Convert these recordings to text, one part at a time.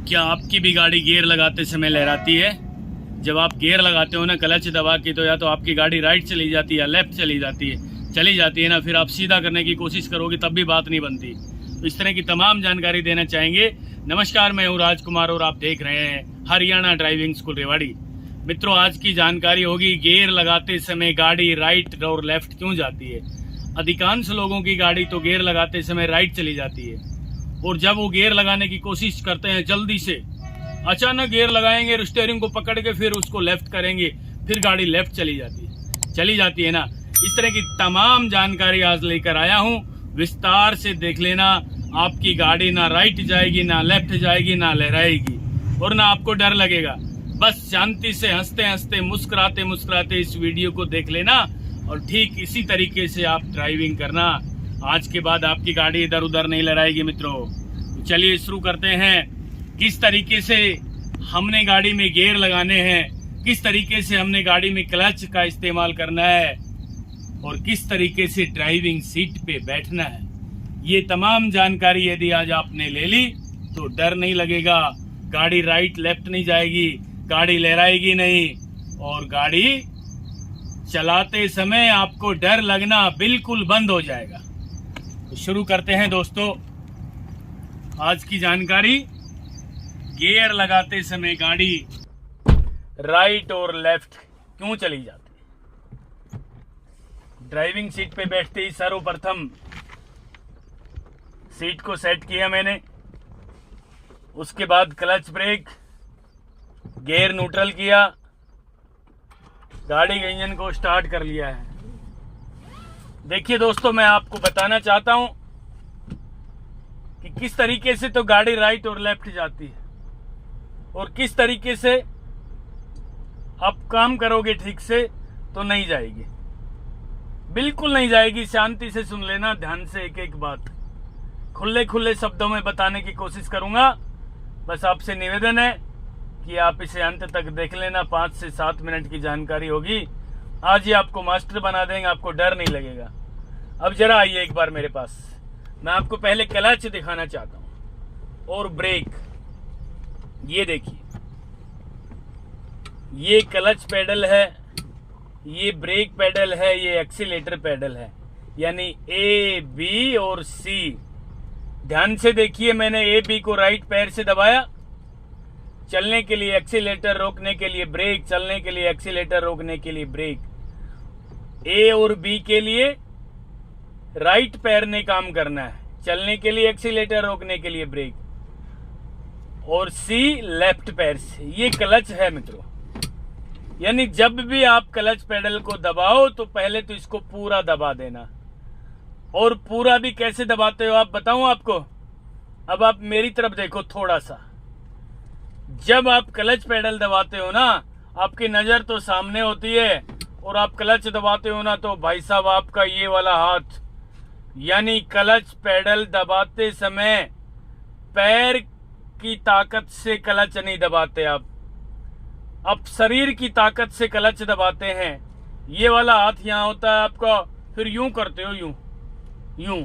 क्या आपकी भी गाड़ी गियर लगाते समय लहराती है? जब आप गियर लगाते हो ना क्लच दबा के, तो या तो आपकी गाड़ी राइट चली जाती है या लेफ्ट चली जाती है ना, फिर आप सीधा करने की कोशिश करोगे तब भी बात नहीं बनती। तो इस तरह की तमाम जानकारी देना चाहेंगे। नमस्कार, मैं हूँ राजकुमार और आप देख रहे हैं हरियाणा ड्राइविंग स्कूल रेवाड़ी। मित्रों, आज की जानकारी होगी गियर लगाते समय गाड़ी राइट और लेफ्ट क्यों जाती है। अधिकांश लोगों की गाड़ी तो गियर लगाते समय राइट चली जाती है, और जब वो गियर लगाने की कोशिश करते हैं जल्दी से, अचानक गियर लगाएंगे, स्टीयरिंग को पकड़ के फिर उसको लेफ्ट करेंगे, फिर गाड़ी लेफ्ट चली जाती है ना। इस तरह की तमाम जानकारी आज लेकर आया हूँ, विस्तार से देख लेना। आपकी गाड़ी ना राइट जाएगी, ना लेफ्ट जाएगी, ना लहराएगी, और ना आपको डर लगेगा। बस शांति से हंसते हंसते मुस्कुराते इस वीडियो को देख लेना, और ठीक इसी तरीके से आप ड्राइविंग करना। आज के बाद आपकी गाड़ी इधर उधर नहीं लहराएगी। मित्रों, तो चलिए शुरू करते हैं। किस तरीके से हमने गाड़ी में गियर लगाने हैं, किस तरीके से हमने गाड़ी में क्लच का इस्तेमाल करना है, और किस तरीके से ड्राइविंग सीट पे बैठना है। ये तमाम जानकारी यदि आज आपने ले ली तो डर नहीं लगेगा, गाड़ी राइट लेफ्ट नहीं जाएगी, गाड़ी लहराएगी नहीं, और गाड़ी चलाते समय आपको डर लगना बिल्कुल बंद हो जाएगा। तो शुरू करते हैं दोस्तों आज की जानकारी। गियर लगाते समय गाड़ी राइट और लेफ्ट क्यों चली जाती है। ड्राइविंग सीट पे बैठते ही सर्वप्रथम सीट को सेट किया मैंने, उसके बाद क्लच ब्रेक, गियर न्यूट्रल किया, गाड़ी के इंजन को स्टार्ट कर लिया है। देखिए दोस्तों, मैं आपको बताना चाहता हूं कि किस तरीके से तो गाड़ी राइट और लेफ्ट जाती है, और किस तरीके से आप काम करोगे ठीक से तो नहीं जाएगी, बिल्कुल नहीं जाएगी। शांति से सुन लेना, ध्यान से एक एक बात खुले शब्दों में बताने की कोशिश करूंगा। बस आपसे निवेदन है कि आप इसे अंत तक देख लेना। 5 से 7 मिनट की जानकारी होगी, आज ही आपको मास्टर बना देंगे, आपको डर नहीं लगेगा। अब जरा आइए एक बार मेरे पास, मैं आपको पहले क्लच दिखाना चाहता हूं और ब्रेक। ये देखिए, ये क्लच पेडल है, ये ब्रेक पेडल है, ये एक्सीलेटर पेडल है, यानी ए बी और सी। ध्यान से देखिए, मैंने ए बी को राइट पैर से दबाया, चलने के लिए एक्सीलेटर, रोकने के लिए ब्रेक, चलने के लिए एक्सीलेटर, रोकने के लिए ब्रेक। ए और बी के लिए राइट पैर ने काम करना है, चलने के लिए एक्सीलेटर, रोकने के लिए ब्रेक, और सी लेफ्ट पैर से। ये क्लच है मित्रों, यानी जब भी आप क्लच पेडल को दबाओ तो पहले तो इसको पूरा दबा देना। और पूरा भी कैसे दबाते हो आप बताऊं आपको? अब आप मेरी तरफ देखो थोड़ा सा। जब आप क्लच पेडल दबाते हो ना, आपकी नजर तो सामने होती है, और आप क्लच दबाते हो ना, तो भाई साहब आपका ये वाला हाथ, यानी क्लच पेडल दबाते समय पैर की ताकत से क्लच नहीं दबाते आप शरीर की ताकत से क्लच दबाते हैं। ये वाला हाथ यहाँ होता है आपका, फिर यूं करते हो, यूं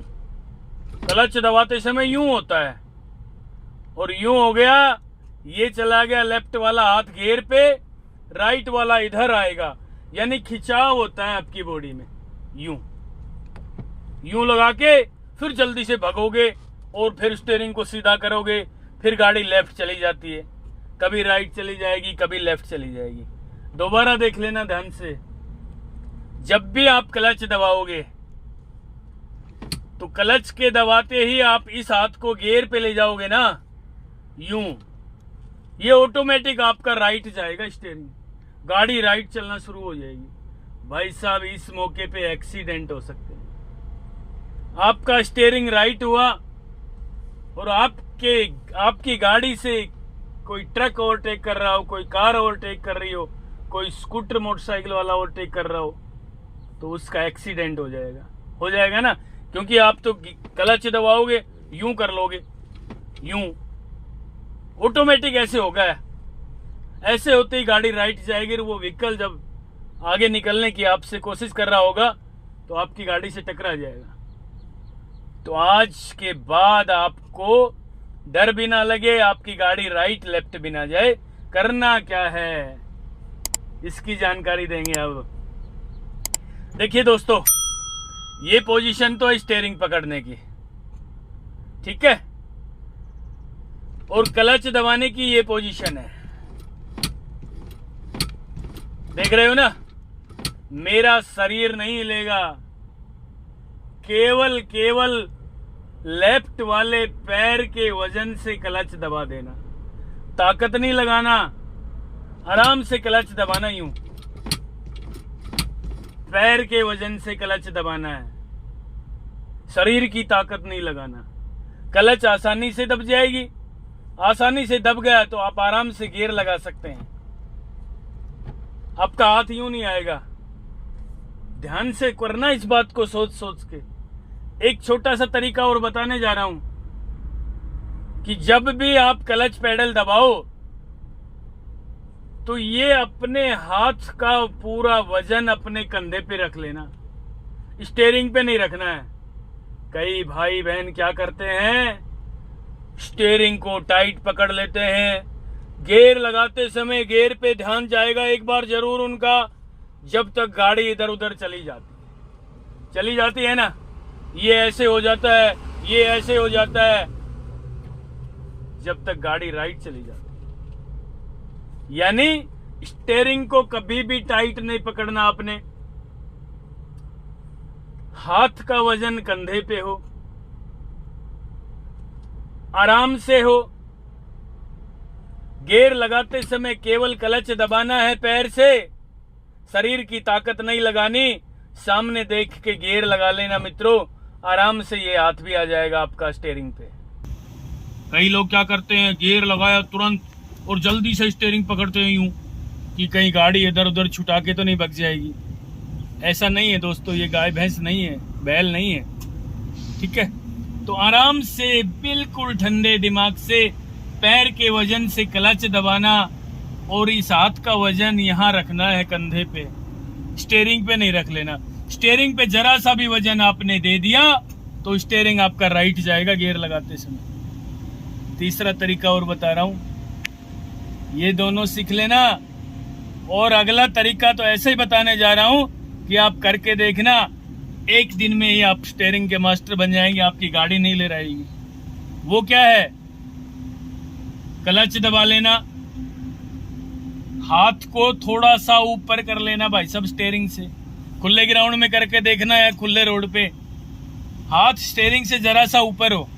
क्लच दबाते समय यूं होता है, और यूं हो गया, ये चला गया लेफ्ट वाला हाथ गियर पे, राइट वाला इधर आएगा, यानी खिंचाव होता है आपकी बॉडी में। यूं लगा के फिर जल्दी से भगोगे और फिर स्टीयरिंग को सीधा करोगे, फिर गाड़ी लेफ्ट चली जाती है, कभी राइट चली जाएगी, कभी लेफ्ट चली जाएगी। दोबारा देख लेना ध्यान से। जब भी आप क्लच दबाओगे तो क्लच के दबाते ही आप इस हाथ को गियर पे ले जाओगे ना, यूं, ये ऑटोमेटिक आपका राइट जाएगा स्टीयरिंग, गाड़ी राइट चलना शुरू हो जाएगी। भाई साहब, इस मौके पे एक्सीडेंट हो सकते हैं। आपका स्टीयरिंग राइट हुआ और आपकी गाड़ी से कोई ट्रक ओवरटेक कर रहा हो, कोई कार ओवरटेक कर रही हो, कोई स्कूटर मोटरसाइकिल वाला ओवरटेक कर रहा हो, तो उसका एक्सीडेंट हो जाएगा ना, क्योंकि आप तो क्लच दबाओगे, यूं कर लोगे, यूं ऑटोमेटिक ऐसे होगा। ऐसे होते ही गाड़ी राइट जाएगी, और वो व्हीकल जब आगे निकलने की आपसे कोशिश कर रहा होगा तो आपकी गाड़ी से टकरा जाएगा। तो आज के बाद आपको डर भी ना लगे, आपकी गाड़ी राइट लेफ्ट भी ना जाए। करना क्या है इसकी जानकारी देंगे। अब देखिए दोस्तों, ये पोजीशन तो है स्टीयरिंग पकड़ने की, ठीक है, और क्लच दबाने की ये पोजीशन है। देख रहे हो ना, मेरा शरीर नहीं हिलेगा, केवल लेफ्ट वाले पैर के वजन से क्लच दबा देना, ताकत नहीं लगाना, आराम से क्लच दबाना, यूं पैर के वजन से क्लच दबाना है, शरीर की ताकत नहीं लगाना। क्लच आसानी से दब जाएगी, आसानी से दब गया तो आप आराम से गियर लगा सकते हैं, आपका हाथ यूं नहीं आएगा। ध्यान से करना इस बात को, सोच सोच के। एक छोटा सा तरीका और बताने जा रहा हूं कि जब भी आप क्लच पेडल दबाओ तो ये अपने हाथ का पूरा वजन अपने कंधे पे रख लेना, स्टीयरिंग पे नहीं रखना है। कई भाई बहन क्या करते हैं, स्टीयरिंग को टाइट पकड़ लेते हैं, गियर लगाते समय गियर पे ध्यान जाएगा एक बार जरूर उनका, जब तक गाड़ी इधर उधर चली जाती है ना, ये ऐसे हो जाता है, ये ऐसे हो जाता है, जब तक गाड़ी राइट चली जाती है। यानी स्टीयरिंग को कभी भी टाइट नहीं पकड़ना आपने, हाथ का वजन कंधे पे हो, आराम से हो। गियर लगाते समय केवल क्लच दबाना है पैर से, शरीर की ताकत नहीं लगानी। सामने देख के गियर लगा लेना मित्रों, आराम से ये हाथ भी आ जाएगा आपका स्टीयरिंग पे। कई लोग क्या करते हैं, गियर लगाया तुरंत और जल्दी से स्टीयरिंग पकड़ते हैं यूं कि कहीं गाड़ी इधर उधर छुटा के तो नहीं भग जाएगी। ऐसा नहीं है दोस्तों, ये गाय भैंस नहीं है, बैल नहीं है, ठीक है। तो आराम से बिल्कुल ठंडे दिमाग से पैर के वजन से क्लच दबाना और इस हाथ का वजन यहाँ रखना है कंधे पे, स्टीयरिंग पे नहीं रख लेना। स्टीयरिंग पे जरा सा भी वजन आपने दे दिया तो स्टीयरिंग आपका राइट जाएगा गियर लगाते समय। तीसरा तरीका और बता रहा हूं, ये दोनों सीख लेना। और अगला तरीका तो ऐसे ही बताने जा रहा हूं कि आप करके देखना, एक दिन में ही आप स्टीयरिंग के मास्टर बन जाएंगे, आपकी गाड़ी नहीं ले रहेगी। वो क्या है, क्लच दबा लेना, हाथ को थोड़ा सा ऊपर कर लेना भाई सब स्टीयरिंग से। खुले ग्राउंड में करके देखना है, खुले रोड पे हाथ स्टीयरिंग से जरा सा ऊपर हो,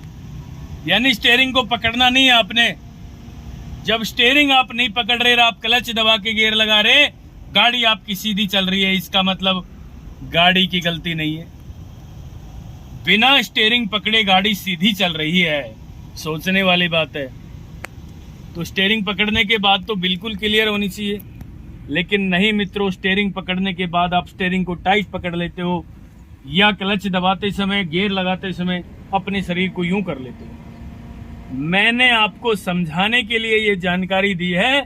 यानी स्टीयरिंग को पकड़ना नहीं है आपने। जब स्टीयरिंग आप नहीं पकड़ रहे, आप क्लच दबा के गियर लगा रहे, गाड़ी आपकी सीधी चल रही है, इसका मतलब गाड़ी की गलती नहीं है। बिना स्टीयरिंग पकड़े गाड़ी सीधी चल रही है, सोचने वाली बात है। तो स्टीयरिंग पकड़ने के बाद तो बिल्कुल क्लियर होनी चाहिए, लेकिन नहीं मित्रों, स्टीयरिंग पकड़ने के बाद आप स्टीयरिंग को टाइट पकड़ लेते हो या क्लच दबाते समय, गियर लगाते समय अपने शरीर को यूं कर लेते हो। मैंने आपको समझाने के लिए ये जानकारी दी है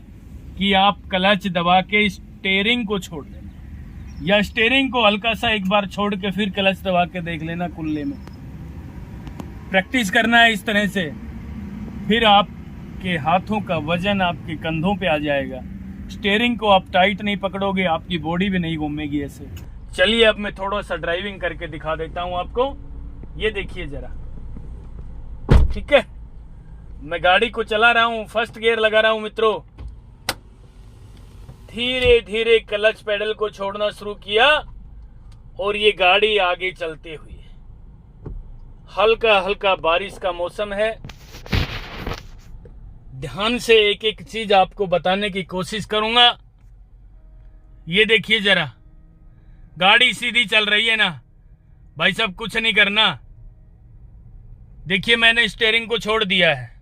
कि आप क्लच दबा के स्टीयरिंग को छोड़ देना, या स्टीयरिंग को हल्का सा एक बार छोड़ के फिर क्लच दबा के देख लेना खुले में। प्रैक्टिस करना है इस तरह से, फिर आपके हाथों का वजन आपके कंधों पे आ जाएगा। स्टीयरिंग को आप टाइट नहीं पकड़ोगे, आपकी बॉडी भी नहीं घूमेगी ऐसे। चलिए अब मैं थोड़ा सा ड्राइविंग करके दिखा देता हूं आपको, ये देखिए जरा, ठीक है। मैं गाड़ी को चला रहा हूं, फर्स्ट गियर लगा रहा हूं मित्रों, धीरे धीरे क्लच पेडल को छोड़ना शुरू किया और ये गाड़ी आगे चलती हुई है। हल्का हल्का बारिश का मौसम है, ध्यान से एक एक चीज आपको बताने की कोशिश करूंगा। ये देखिए जरा, गाड़ी सीधी चल रही है ना भाई साहब, कुछ नहीं करना। देखिए मैंने स्टीयरिंग को छोड़ दिया है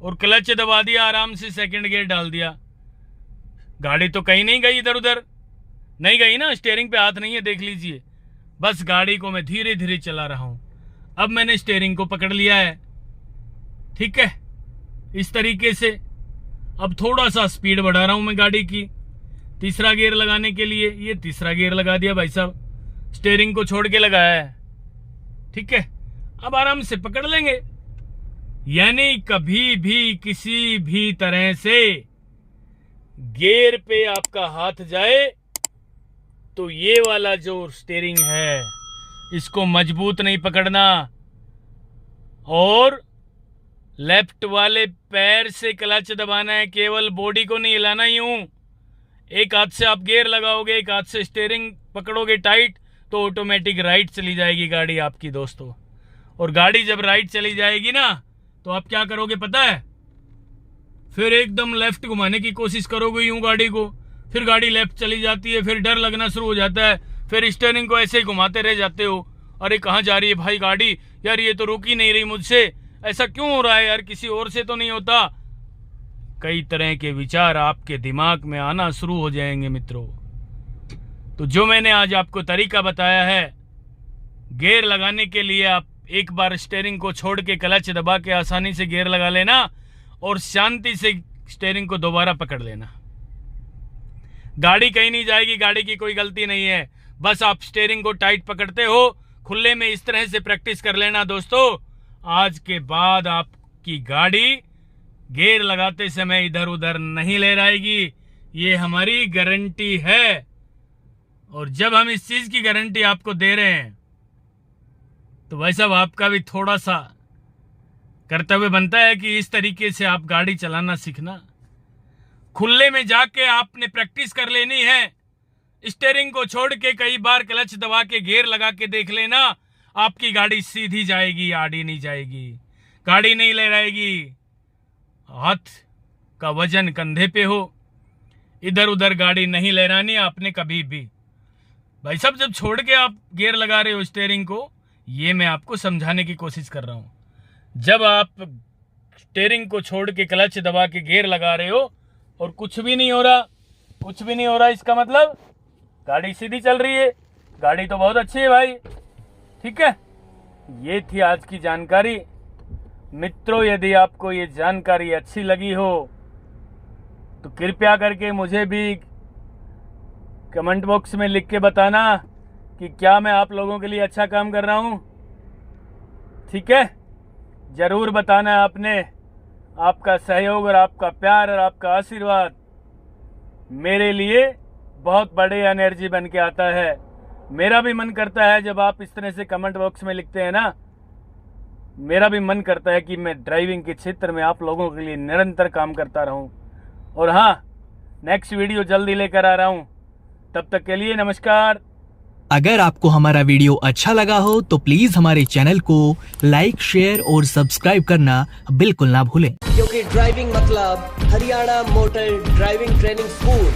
और क्लच दबा दिया, आराम से सेकंड गियर डाल दिया। गाड़ी तो कहीं नहीं गई, इधर उधर नहीं गई ना, स्टीयरिंग पे हाथ नहीं है, देख लीजिए। बस गाड़ी को मैं धीरे धीरे चला रहा हूं। अब मैंने स्टीयरिंग को पकड़ लिया है, ठीक है, इस तरीके से। अब थोड़ा सा स्पीड बढ़ा रहा हूं मैं गाड़ी की, तीसरा गियर लगाने के लिए। ये तीसरा गियर लगा दिया भाई साहब, स्टीयरिंग को छोड़ के लगाया है, ठीक है। अब आराम से पकड़ लेंगे, यानी कभी भी किसी भी तरह से गियर पे आपका हाथ जाए तो ये वाला जो स्टीयरिंग है इसको मजबूत नहीं पकड़ना और लेफ्ट वाले पैर से क्लच दबाना है, केवल बॉडी को नहीं हिलाना। यूं एक हाथ से आप गियर लगाओगे, एक हाथ से स्टीयरिंग पकड़ोगे टाइट, तो ऑटोमेटिक राइट चली जाएगी गाड़ी आपकी दोस्तों। और गाड़ी जब राइट चली जाएगी ना तो आप क्या करोगे पता है, फिर एकदम लेफ्ट घुमाने की कोशिश करोगे यूं गाड़ी को, फिर गाड़ी लेफ्ट चली जाती है, फिर डर लगना शुरू हो जाता है, फिर स्टीयरिंग को ऐसे ही घुमाते रह जाते हो। अरे कहाँ जा रही है भाई गाड़ी, यार ये तो रुक ही नहीं रही मुझसे, ऐसा क्यों हो रहा है यार, किसी और से तो नहीं होता। कई तरह के विचार आपके दिमाग में आना शुरू हो जाएंगे मित्रों। तो जो मैंने आज आपको तरीका बताया है गियर लगाने के लिए, आप एक बार स्टीयरिंग को छोड़ के क्लच दबा के आसानी से गियर लगा लेना और शांति से स्टीयरिंग को दोबारा पकड़ लेना। गाड़ी कहीं नहीं जाएगी, गाड़ी की कोई गलती नहीं है, बस आप स्टीयरिंग को टाइट पकड़ते हो। खुले में इस तरह से प्रैक्टिस कर लेना दोस्तों। आज के बाद आपकी गाड़ी गियर लगाते समय इधर उधर नहीं लहराएगी, ये हमारी गारंटी है। और जब हम इस चीज की गारंटी आपको दे रहे हैं तो भाई साहब आपका भी थोड़ा सा कर्तव्य बनता है कि इस तरीके से आप गाड़ी चलाना सीखना। खुले में जाके आपने प्रैक्टिस कर लेनी है, स्टीयरिंग को छोड़ के कई बार क्लच दबा के गियर लगा के देख लेना, आपकी गाड़ी सीधी जाएगी, आड़ी नहीं जाएगी, गाड़ी नहीं लहराएगी। हाथ का वजन कंधे पे हो, इधर उधर गाड़ी नहीं लहरानी आपने कभी भी। भाई साहब जब छोड़ के आप गियर लगा रहे हो स्टीयरिंग को, ये मैं आपको समझाने की कोशिश कर रहा हूं। जब आप स्टीयरिंग को छोड़ के क्लच दबा के गियर लगा रहे हो और कुछ भी नहीं हो रहा, कुछ भी नहीं हो रहा, इसका मतलब गाड़ी सीधी चल रही है, गाड़ी तो बहुत अच्छी है भाई। ठीक है, ये थी आज की जानकारी मित्रों। यदि आपको ये जानकारी अच्छी लगी हो तो कृपया करके मुझे भी कमेंट बॉक्स में लिख के बताना कि क्या मैं आप लोगों के लिए अच्छा काम कर रहा हूं। ठीक है, जरूर बताना है आपने। आपका सहयोग और आपका प्यार और आपका आशीर्वाद मेरे लिए बहुत बड़े एनर्जी बन के आता है। मेरा भी मन करता है जब आप इस तरह से कमेंट बॉक्स में लिखते हैं ना, मेरा भी मन करता है कि मैं ड्राइविंग के क्षेत्र में आप लोगों के लिए निरंतर काम करता रहूं। और हाँ, नेक्स्ट वीडियो जल्दी लेकर आ रहा हूं, तब तक के लिए नमस्कार। अगर आपको हमारा वीडियो अच्छा लगा हो तो प्लीज हमारे चैनल को लाइक, शेयर और सब्सक्राइब करना बिल्कुल ना भूलें, क्योंकि ड्राइविंग मतलब Haryana motor driving training school.